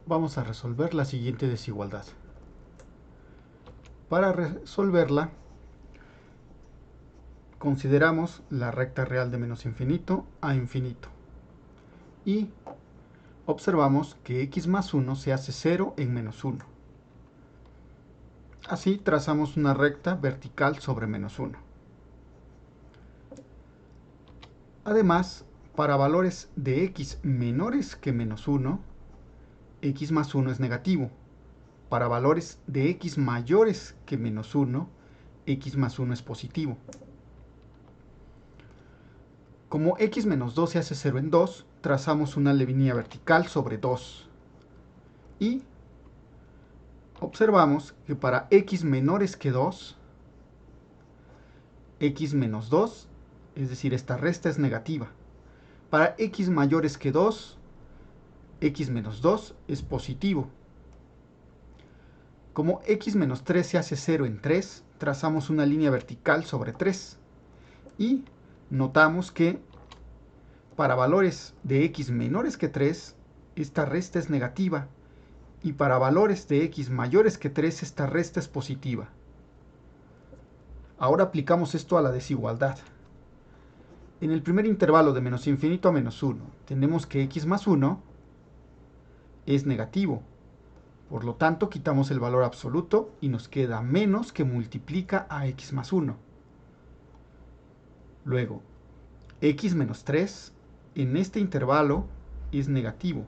Vamos a resolver la siguiente desigualdad. Para resolverla, consideramos la recta real de menos infinito a infinito. Y observamos que x más 1 se hace 0 en menos 1. Así trazamos una recta vertical sobre menos 1. Además, para valores de x menores que menos 1, x más 1 es negativo. Para valores de x mayores que menos 1, x más 1 es positivo. Como x menos 2 se hace 0 en 2, trazamos una línea vertical sobre 2. Y observamos que para x menores que 2, x menos 2, es decir, esta resta es negativa. Para x mayores que 2, x menos 2 es positivo. Como x menos 3 se hace 0 en 3, trazamos una línea vertical sobre 3. Y notamos que para valores de x menores que 3, esta resta es negativa. Y para valores de x mayores que 3, esta resta es positiva. Ahora aplicamos esto a la desigualdad. En el primer intervalo de menos infinito a menos 1, tenemos que x más 1 es negativo. Por lo tanto, quitamos el valor absoluto y nos queda menos que multiplica a x más 1. Luego, x menos 3 en este intervalo es negativo.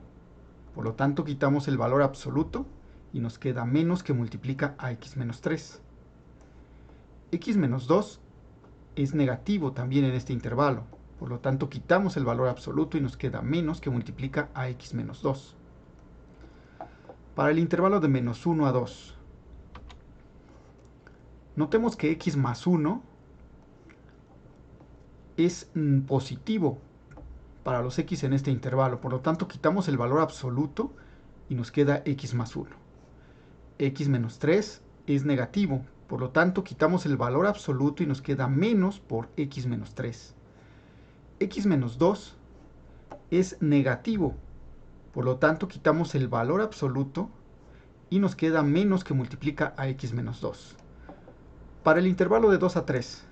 Por lo tanto, quitamos el valor absoluto y nos queda menos que multiplica a x menos 3. X menos 2 es negativo también en este intervalo. Por lo tanto, quitamos el valor absoluto y nos queda menos que multiplica a x menos 2. Para el intervalo de menos 1 a 2, notemos que x más 1 es positivo para los x en este intervalo. Por lo tanto, quitamos el valor absoluto y nos queda x más 1. X menos 3 es negativo. Por lo tanto, quitamos el valor absoluto y nos queda menos por x menos 3. X menos 2 es negativo. Por lo tanto, quitamos el valor absoluto y nos queda menos que multiplica a x menos 2. Para el intervalo de 2 a 3,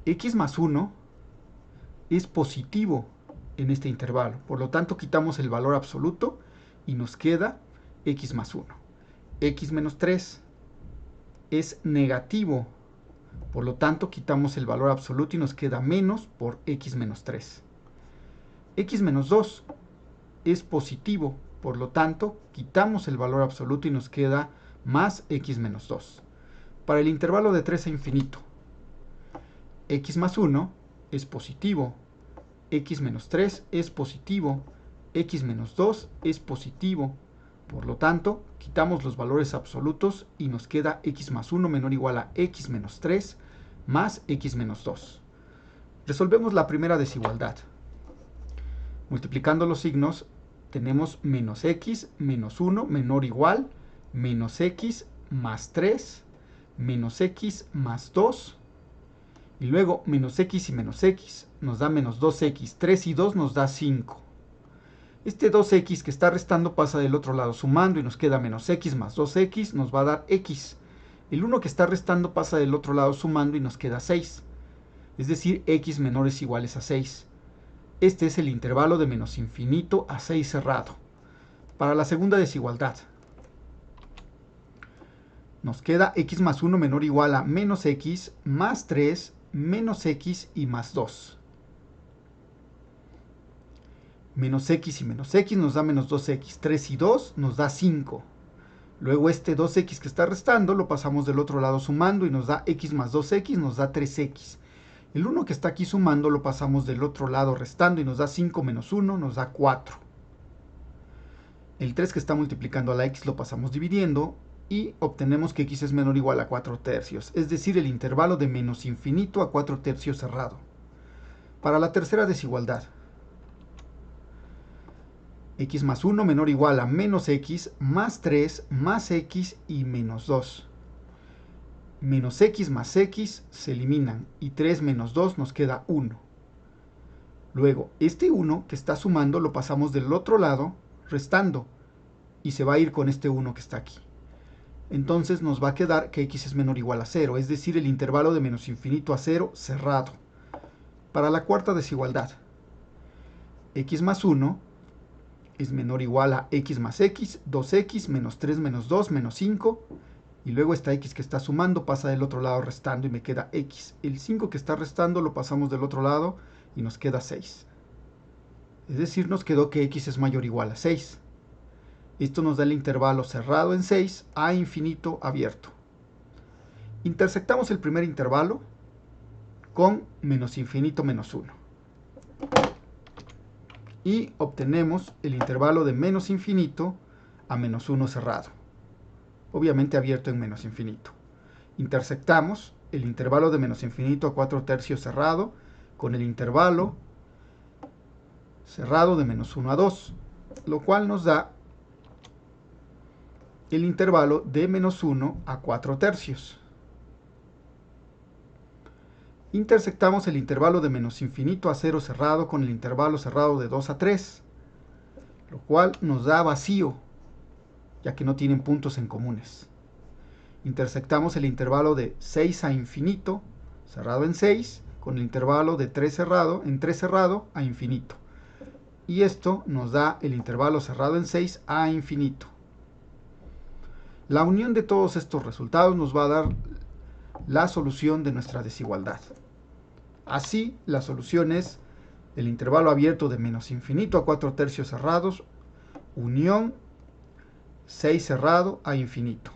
x más 1 es positivo en este intervalo. Por lo tanto, quitamos el valor absoluto y nos queda x más 1. X menos 3 es negativo. Por lo tanto, quitamos el valor absoluto y nos queda menos por x menos 3. X menos 2 es positivo. Por lo tanto, quitamos el valor absoluto y nos queda más x menos 2. Para el intervalo de 3 a infinito, x más 1 es positivo. X menos 3 es positivo. X menos 2 es positivo. Por lo tanto, quitamos los valores absolutos y nos queda x más 1 menor o igual a x menos 3 más x menos 2. Resolvemos la primera desigualdad. Multiplicando los signos, tenemos menos x menos 1 menor o igual menos x más 3 menos x más 2. Y luego menos x y menos x nos da menos 2x. 3 y 2 nos da 5. Este 2x que está restando pasa del otro lado sumando y nos queda menos x más 2x, nos va a dar x. El 1 que está restando pasa del otro lado sumando y nos queda 6. Es decir, x menores iguales a 6. Este es el intervalo de menos infinito a 6 cerrado. Para la segunda desigualdad, nos queda x más 1 menor o igual a menos x más 3 menos x y más 2. Menos x y menos x nos da menos 2x. 3 y 2 nos da 5. Luego este 2x que está restando lo pasamos del otro lado sumando y nos da x más 2x, nos da 3x. El 1 que está aquí sumando lo pasamos del otro lado restando y nos da 5 menos 1, nos da 4. El 3 que está multiplicando a la x lo pasamos dividiendo y obtenemos que x es menor o igual a 4 tercios, es decir, el intervalo de menos infinito a 4 tercios cerrado. Para la tercera desigualdad, x más 1 menor o igual a menos x más 3 más x y menos 2. Menos x más x se eliminan y 3 menos 2 nos queda 1. Luego, este 1 que está sumando lo pasamos del otro lado restando y se va a ir con este 1 que está aquí. Entonces nos va a quedar que x es menor o igual a 0, es decir, el intervalo de menos infinito a 0 cerrado. Para la cuarta desigualdad, x más 1 es menor o igual a x más x, 2x, menos 3 menos 2, menos 5, y luego esta x que está sumando pasa del otro lado restando y me queda x. El 5 que está restando lo pasamos del otro lado y nos queda 6. Es decir, nos quedó que x es mayor o igual a 6. Esto nos da el intervalo cerrado en 6 a infinito abierto. Intersectamos el primer intervalo con menos infinito menos 1. Y obtenemos el intervalo de menos infinito a menos 1 cerrado. Obviamente abierto en menos infinito. Intersectamos el intervalo de menos infinito a 4 tercios cerrado con el intervalo cerrado de menos 1 a 2, lo cual nos da el intervalo de menos 1 a 4 tercios. Intersectamos el intervalo de menos infinito a 0 cerrado con el intervalo cerrado de 2 a 3, lo cual nos da vacío, ya que no tienen puntos en comunes. Intersectamos el intervalo de 6 a infinito, cerrado en 6, con el intervalo de 3 cerrado a infinito. Y esto nos da el intervalo cerrado en 6 a infinito. La unión de todos estos resultados nos va a dar la solución de nuestra desigualdad. Así, la solución es el intervalo abierto de menos infinito a 4 tercios cerrados, unión 6 cerrado a infinito.